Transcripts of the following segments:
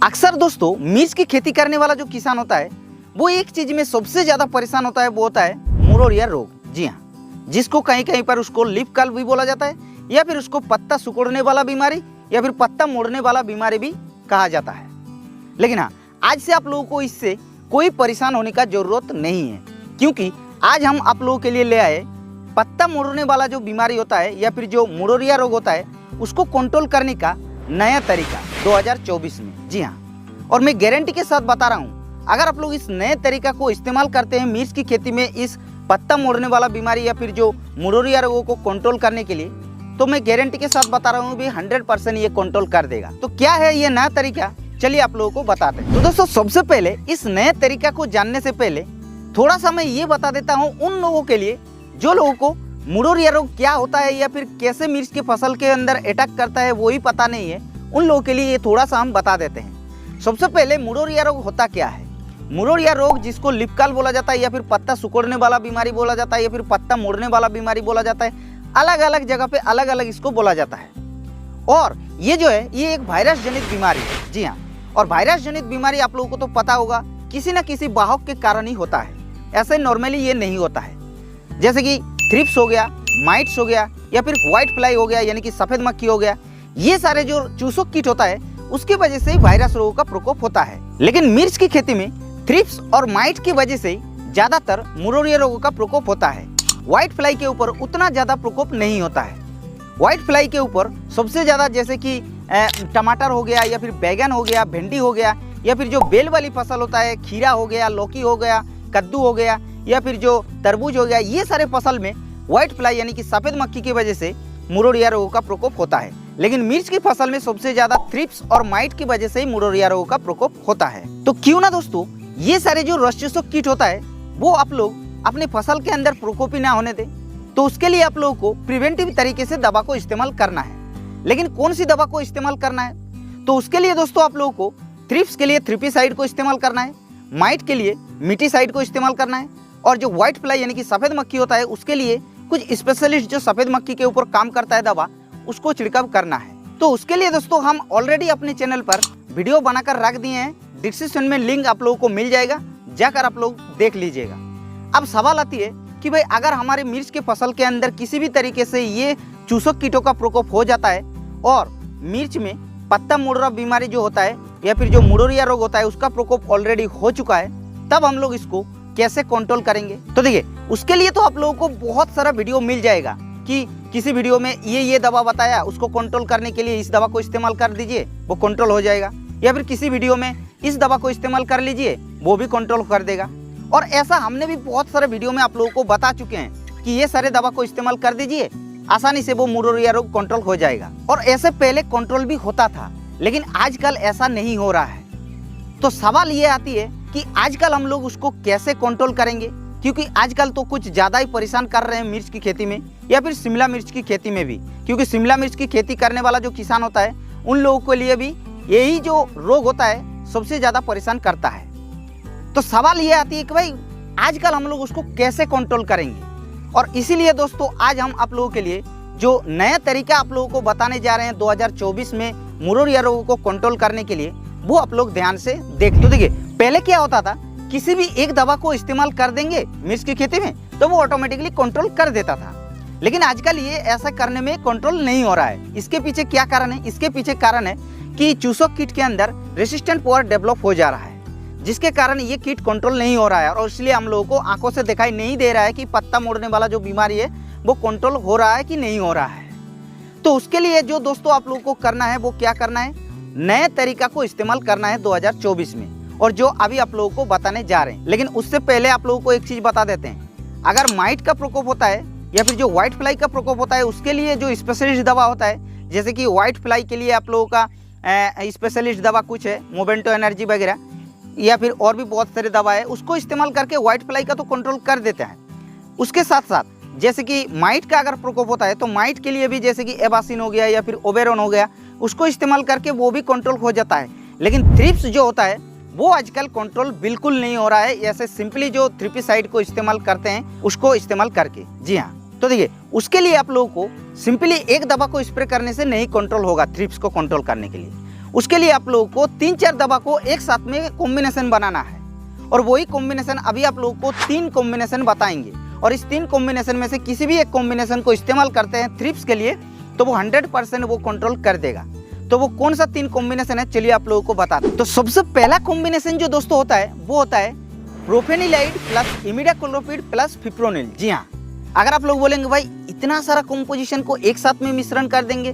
अक्सर दोस्तों मिर्च की खेती करने वाला जो किसान होता है वो एक चीज में सबसे ज्यादा परेशान होता है, वो होता है मुरोरिया रोग। जी हाँ, जिसको कहीं कहीं पर उसको लीफ कर्ल भी बोला जाता है, या फिर उसको पत्ता सिकुड़ने वाला बीमारी या फिर पत्ता मुड़ने वाला बीमारी भी कहा जाता है। लेकिन हाँ, आज से आप लोगों को इससे कोई परेशान होने का जरूरत नहीं है, क्योंकि आज हम आप लोगों के लिए ले आए पत्ता मुड़ने वाला जो बीमारी होता है या फिर जो मुरोरिया रोग होता है उसको कंट्रोल करने का नया तरीका 2024 में। जी हाँ, और मैं गारंटी के साथ बता रहा हूँ, अगर आप लोग इस नए तरीका को इस्तेमाल करते हैं मिर्च की खेती में इस पत्ता मुड़ने वाला बीमारी या फिर जो मुरोरिया रोगों को कंट्रोल करने के लिए, तो मैं गारंटी के साथ बता रहा हूँ भी 100% ये कंट्रोल कर देगा। तो क्या है ये नया तरीका, चलिए आप लोगों को बताते हैं। तो दोस्तों सबसे पहले इस नए तरीका को जानने से पहले थोड़ा सा मैं ये बता देता हूँ उन लोगों के लिए जो लोगों को मुरोरिया रोग क्या होता है या फिर कैसे मिर्च की फसल के अंदर अटैक करता है वो ही पता नहीं है। उन लोगों के लिए ये थोड़ा सा हम बता देते हैं। सबसे पहले मुरोरिया रोग होता क्या है। मुरोरिया रोग जिसको लीफ कर्ल बोला जाता है या फिर पत्ता सिकुड़ने वाला बीमारी बोला जाता है या फिर पत्ता मुड़ने वाला बीमारी बोला जाता है, अलग अलग जगह पे अलग अलग इसको बोला जाता है। और ये जो है ये एक वायरस जनित बीमारी है। जी हाँ, और वायरस जनित बीमारी आप लोगों को तो पता होगा किसी न किसी वाहक के कारण ही होता है। ऐसे नॉर्मली ये नहीं होता है, जैसे कि थ्रिप्स हो गया, माइट्स हो गया या फिर व्हाइट फ्लाई हो गया यानी कि सफेद मक्खी हो गया। ये सारे जो चूसक कीट होता है उसकी वजह से वायरस रोगों का प्रकोप होता है। लेकिन मिर्च की खेती में थ्रिप्स और माइट की वजह से ज्यादातर मुरोरिया रोगों का प्रकोप होता है। व्हाइट फ्लाई के ऊपर उतना ज्यादा प्रकोप नहीं होता है। व्हाइट फ्लाई के ऊपर सबसे ज्यादा जैसे कि टमाटर हो गया या फिर बैगन हो गया, भिंडी हो गया या फिर जो बेल वाली फसल होता है, खीरा हो गया, लौकी हो गया, कद्दू हो गया या फिर जो तरबूज हो गया, ये सारे फसल में व्हाइट फ्लाई यानी कि सफेद मक्खी की वजह से मुरोरिया रोगों का प्रकोप होता है। लेकिन मिर्च की फसल में सबसे ज्यादा थ्रिप्स और माइट की वजह से ही मुरोरिया रोगों का प्रकोप होता है। तो क्यों ना दोस्तों ये सारे जो रस चूसक कीट होता है वो आप लोग अपनी फसल के अंदर प्रकोपी ना होने दें, तो उसके लिए आप लोगों को प्रिवेंटिव तरीके से दवा को इस्तेमाल करना है। लेकिन कौन सी दवा को इस्तेमाल करना है, तो उसके लिए दोस्तों आप लोगों को थ्रिप्स के लिए थ्रिपीसाइड को इस्तेमाल करना है, माइट के लिए मिटीसाइड को इस्तेमाल करना है, और जो व्हाइट फ्लाई यानी कि सफेद मक्खी होता है उसके लिए कुछ स्पेशलिस्ट जो सफेद मक्खी के ऊपर काम करता है दवा, उसको छिड़काव करना है। तो उसके लिए दोस्तों हम ऑलरेडी अपने चैनल पर वीडियो बनाकर रख दिए हैं, डिस्क्रिप्शन में लिंक आप लोगों को मिल जाएगा, जाकर आप लोग देख लीजिएगा। अब सवाल आती है कि भाई अगर हमारे मिर्च के फसल के अंदर किसी भी तरीके से ये चूसक कीटों का प्रकोप हो जाता है और मिर्च में पत्ता मुड़ना बीमारी जो होता है या फिर जो मुरोरिया रोग होता है उसका प्रकोप ऑलरेडी हो चुका है, तब हम लोग इसको कैसे कंट्रोल करेंगे। तो देखिए उसके लिए तो आप लोगों को बहुत सारा वीडियो मिल जाएगा कि किसी वीडियो में ये दवा बताया, उसको कंट्रोल करने के लिए इस दवा को इस्तेमाल कर दीजिए वो कंट्रोल हो जाएगा, या फिर किसी वीडियो में इस दवा को इस्तेमाल कर लीजिए वो भी कंट्रोल कर देगा। और ऐसा हमने भी बहुत सारे वीडियो में आप लोगों को बता चुके हैं कि ये सारे दवा को इस्तेमाल कर दीजिए, आसानी से वो मुरोरिया रोग कंट्रोल हो जाएगा। और ऐसे पहले कंट्रोल भी होता था, लेकिन आजकल ऐसा नहीं हो रहा है। तो सवाल ये आती है कि आजकल हम लोग उसको कैसे कंट्रोल करेंगे, क्योंकि आजकल तो कुछ ज़्यादा ही परेशान कर रहे हैं मिर्च की खेती में या फिर शिमला मिर्च की खेती में भी, क्योंकि शिमला मिर्च की खेती करने वाला जो किसान होता है उन लोगों के लिए भी यही जो रोग होता है सबसे ज़्यादा परेशान करता है। तो सवाल ये आती है कि भाई आजकल हम लोग उसको कैसे कंट्रोल करेंगे। और इसीलिए दोस्तों आज हम आप लोगों के लिए जो नया तरीका आप लोगों को बताने जा रहे हैं 2024 में मुरोरिया रोगों को कंट्रोल करने के लिए, वो आप लोग ध्यान से देख लो। देखिए पहले क्या होता था, किसी भी एक दवा को इस्तेमाल कर देंगे मिर्च की खेती में तो वो ऑटोमेटिकली कंट्रोल कर देता था। लेकिन आजकल ये ऐसा करने में कंट्रोल नहीं हो रहा है। इसके पीछे क्या कारण है, इसके पीछे कारण है कि चूसक कीट के अंदर रेसिस्टेंट पावर डेवलप हो जा रहा है, जिसके कारण ये कीट कंट्रोल नहीं हो रहा है। और इसलिए हम लोगों को आंखों से दिखाई नहीं दे रहा है कि पत्ता मुड़ने वाला जो बीमारी है वो कंट्रोल हो रहा है कि नहीं हो रहा है। तो उसके लिए जो दोस्तों आप लोगों को करना है वो क्या करना है, नए तरीका को इस्तेमाल करना है 2024 में, और जो अभी आप लोगों को बताने जा रहे हैं। लेकिन उससे पहले आप लोगों को एक चीज बता देते हैं, अगर माइट का प्रकोप होता है या फिर जो व्हाइट फ्लाई का प्रकोप होता है उसके लिए जो स्पेशलिस्ट दवा होता है, जैसे कि व्हाइट फ्लाई के लिए आप लोगों का स्पेशलिस्ट दवा कुछ है, मोवेंटो एनर्जी वगैरह, या फिर और भी बहुत सारी दवा है, उसको इस्तेमाल करके व्हाइट फ्लाई का तो कंट्रोल कर देते हैं। उसके साथ साथ जैसे कि माइट का अगर प्रकोप होता है तो माइट के लिए भी जैसे कि एबासिन हो गया या फिर ओबेरॉन हो गया, उसको इस्तेमाल करके वो भी कंट्रोल हो जाता है। लेकिन थ्रिप्स जो होता है वो आजकल कंट्रोल बिल्कुल नहीं हो रहा है, ऐसे सिंपली जो थ्रिपीसाइड को इस्तेमाल करते हैं उसको इस्तेमाल करके। जी हाँ, तो देखिए उसके लिए आप लोगों को सिंपली एक दवा को स्प्रे करने से नहीं कंट्रोल होगा थ्रिप्स को कंट्रोल करने के लिए। उसके लिए आप लोगों को 3-4 दवा को एक साथ में कॉम्बिनेशन बनाना है, और वही कॉम्बिनेशन अभी आप लोगों को 3 कॉम्बिनेशन बताएंगे। और इस 3 कॉम्बिनेशन में से किसी भी एक कॉम्बिनेशन को इस्तेमाल करते हैं थ्रिप्स के लिए तो वो 100% वो कंट्रोल कर देगा। तो वो कौन सा 3 कॉम्बिनेशन है, चलिए आप लोगों को बता दें। तो सबसे पहला कॉम्बिनेशन जो दोस्तों होता है वो होता है प्रोफेनिलाइड प्लस इमिडाक्लोप्रिड प्लस फिप्रोनिल। जी हाँ, अगर आप लोग बोलेंगे भाई इतना सारा कंपोजिशन को एक साथ में मिश्रण कर देंगे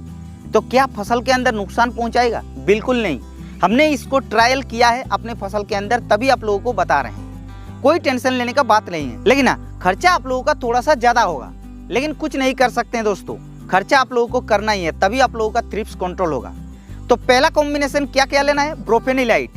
तो क्या फसल के अंदर नुकसान पहुंचाएगा? बिल्कुल नहीं। हमने इसको ट्रायल किया है अपने फसल के अंदर, तभी आप लोगों को बता रहे हैं। कोई टेंशन लेने का बात नहीं है। लेकिन हाँ, खर्चा आप लोगों का थोड़ा सा ज्यादा होगा, लेकिन कुछ नहीं कर सकते हैं दोस्तों, खर्चा आप लोगों को करना ही है, तभी आप लोगों का थ्रिप्स कंट्रोल होगा। तो पहला कॉम्बिनेशन क्या क्या लेना है, प्रोफेनिलाइड,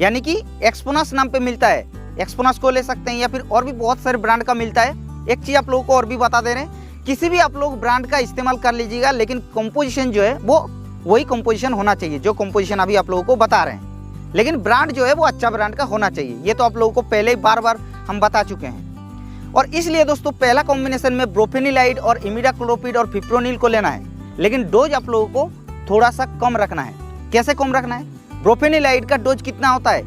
यानी कि एक्सपोनस नाम पे मिलता है, एक्सपोनस को ले सकते हैं, या फिर और भी बहुत सारे ब्रांड का मिलता है। एक चीज आप लोगों को और भी बता दे रहे हैं, किसी भी आप लोग ब्रांड का इस्तेमाल कर लीजिएगा, लेकिन कंपोजिशन जो है वो वही कंपोजिशन होना चाहिए जो कंपोजिशन अभी आप लोगों को बता रहे हैं। लेकिन ब्रांड जो है वो अच्छा ब्रांड का होना चाहिए, ये तो आप लोगों को पहले ही बार बार हम बता चुके हैं। और इसलिए दोस्तों पहला कॉम्बिनेशन में प्रोफेनिलाइड और इमिडाक्लोप्रिड और फिप्रोनिल को लेना है, लेकिन डोज आप लोगों को थोड़ा सा कम रखना है। कैसे कम रखना है? प्रोफेनिलाइड का डोज कितना होता है?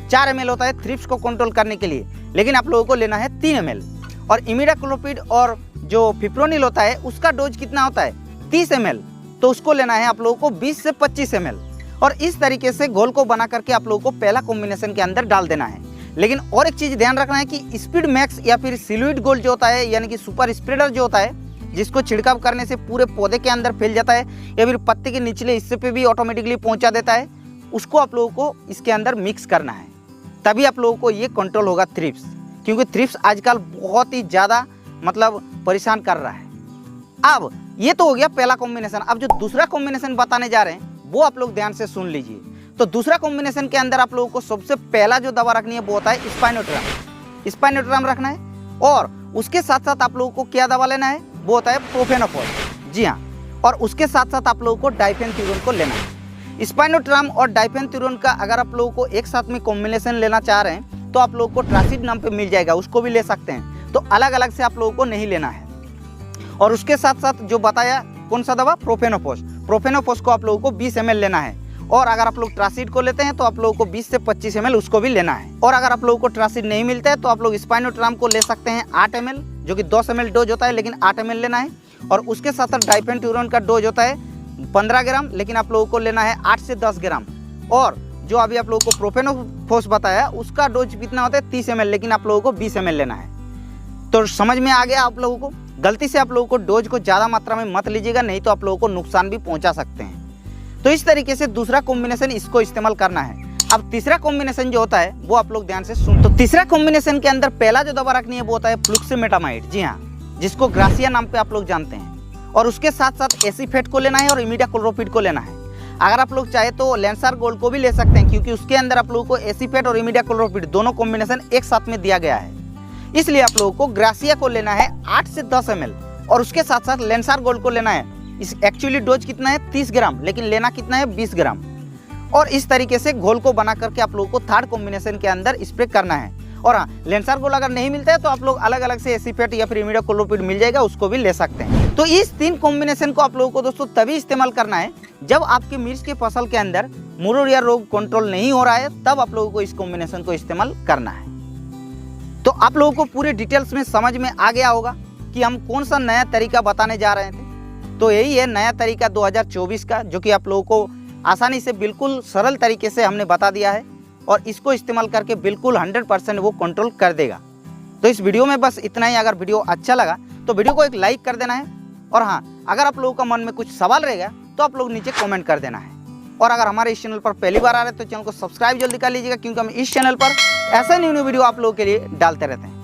4 ml होता है थ्रिप्स को कंट्रोल करने के लिए, लेकिन आप लोगों को लेना है 3 ml। और इमिडाक्लोप्रिड और जो फिप्रोनिल होता है उसका डोज कितना होता है? 30 ml, तो उसको लेना है आप लोगों को 20 से 25 ml। और इस तरीके से घोल को बना करके आप लोगों को पहला कॉम्बिनेशन के अंदर डाल देना है। लेकिन और एक चीज ध्यान रखना है कि स्पीड मैक्स या फिर सिलुइड गोल्ड जो होता है, यानी कि सुपर स्प्रेडर जो होता है, जिसको छिड़काव करने से पूरे पौधे के अंदर फैल जाता है या फिर पत्ते के निचले हिस्से पे भी ऑटोमेटिकली पहुंचा देता है, उसको आप लोगों को इसके अंदर मिक्स करना है, तभी आप लोगों को ये कंट्रोल होगा थ्रिप्स। क्योंकि थ्रिप्स आजकल बहुत ही ज़्यादा मतलब परेशान कर रहा है। अब ये तो हो गया पहला कॉम्बिनेशन। अब जो दूसरा कॉम्बिनेशन बताने जा रहे हैं वो आप लोग ध्यान से सुन लीजिए। तो दूसरा कॉम्बिनेशन के अंदर आप लोगों को सबसे पहला जो दवा रखनी है वो होता है स्पाइनोट्राम। स्पाइनोट्राम रखना है, और उसके साथ साथ आप लोगों को क्या दवा लेना है, वो होता है प्रोफेनोफॉस। जी हाँ, और उसके साथ साथ आप लोगों को डाइफेनथ्यूरोन को लेना है। स्पाइनोट्राम और डाइफेनथ्यूरोन का अगर आप लोगों को एक साथ में कॉम्बिनेशन लेना चाह रहे हैं तो आप लोगों को ट्रासिड नाम पे मिल जाएगा, उसको भी ले सकते हैं। तो अलग अलग से आप लोगों को नहीं लेना है। और उसके साथ साथ जो बताया कौन सा दवा, प्रोफेनोफॉस, प्रोफेनोफॉस को आप लोगों को 20 ml लेना है। और अगर आप लोग ट्रासिड को लेते हैं तो आप लोगों को 20 से 25 ml उसको भी लेना है। और अगर आप लोगों को ट्रासिड नहीं मिलता है तो आप लोग स्पाइनोट्राम को ले सकते हैं 8 ml, जो कि 10 ml डोज होता है, लेकिन 8 ml लेना है। और उसके साथ साथ डाइफेनथ्यूरोन का डोज होता है 15 ग्राम, लेकिन आप लोगों को लेना है 8 से 10 ग्राम। और जो अभी आप लोगों को प्रोफेनोफॉस बताया उसका डोज कितना होता है 30 ml, लेकिन आप लोगों को 20 ml लेना है। तो समझ में आ गया आप लोगों को? गलती से आप लोगों को डोज को ज़्यादा मात्रा में मत लीजिएगा, नहीं तो आप लोगों को नुकसान भी पहुंचा सकते हैं। तो इस तरीके से दूसरा कॉम्बिनेशन इसको इस्तेमाल करना है। अब तीसरा कॉम्बिनेशन जो होता है वो आप लोग ध्यान से सुन। तो तीसरा कॉम्बिनेशन के अंदर पहला जो दवा रखनी है वो होता है फ्लुक्सीमेटामाइड। जी हाँ, जिसको ग्रासिया नाम पे आप लोग जानते हैं। और उसके साथ साथ एसीफेट को लेना है और इमिडाक्लोप्रिड को लेना है। अगर आप लोग चाहे तो लेंसार गोल्ड को भी ले सकते हैं, क्योंकि उसके अंदर आप लोगों को एसीफेट और इमिडाक्लोप्रिड दोनों कॉम्बिनेशन एक साथ में दिया गया है। इसलिए आप लोगों को ग्रासिया को लेना है 8 से 10 ml, और उसके साथ साथ लेंसार गोल्ड को लेना है। इस एक्चुअली डोज कितना है 30 ग्राम, लेकिन लेना कितना है 20 ग्राम। और इस तरीके से घोल को बना करके आप लोगों को थर्ड कॉम्बिनेशन के अंदर स्प्रे करना है। और हाँ, लेंसार गोल्ड अगर नहीं मिलता है तो आप लोग अलग अलग से एसीफेट या फिर इमिडाक्लोप्रिड मिल जाएगा, उसको भी ले सकते हैं। तो इस 3 कॉम्बिनेशन को आप लोगों को दोस्तों तभी इस्तेमाल करना है जब आपके मिर्च के फसल के अंदर मुरोरिया रोग कंट्रोल नहीं हो रहा है, तब आप लोगों को इस कॉम्बिनेशन को इस्तेमाल करना है। तो आप लोगों को पूरे डिटेल्स में समझ में आ गया होगा कि हम कौन सा नया तरीका बताने जा रहे थे। तो यही है नया तरीका 2024 का, जो कि आप लोगों को आसानी से बिल्कुल सरल तरीके से हमने बता दिया है, और इसको इस्तेमाल करके बिल्कुल 100% वो कंट्रोल कर देगा। तो इस वीडियो में बस इतना ही। अगर वीडियो अच्छा लगा तो वीडियो को एक लाइक कर देना है। और हाँ, अगर आप लोगों का मन में कुछ सवाल रहेगा तो आप लोग नीचे कमेंट कर देना है। और अगर हमारे इस चैनल पर पहली बार आ रहे हैं तो चैनल को सब्सक्राइब जल्दी कर लीजिएगा, क्योंकि हम इस चैनल पर ऐसा न्यू वीडियो आप लोगों के लिए डालते रहते हैं।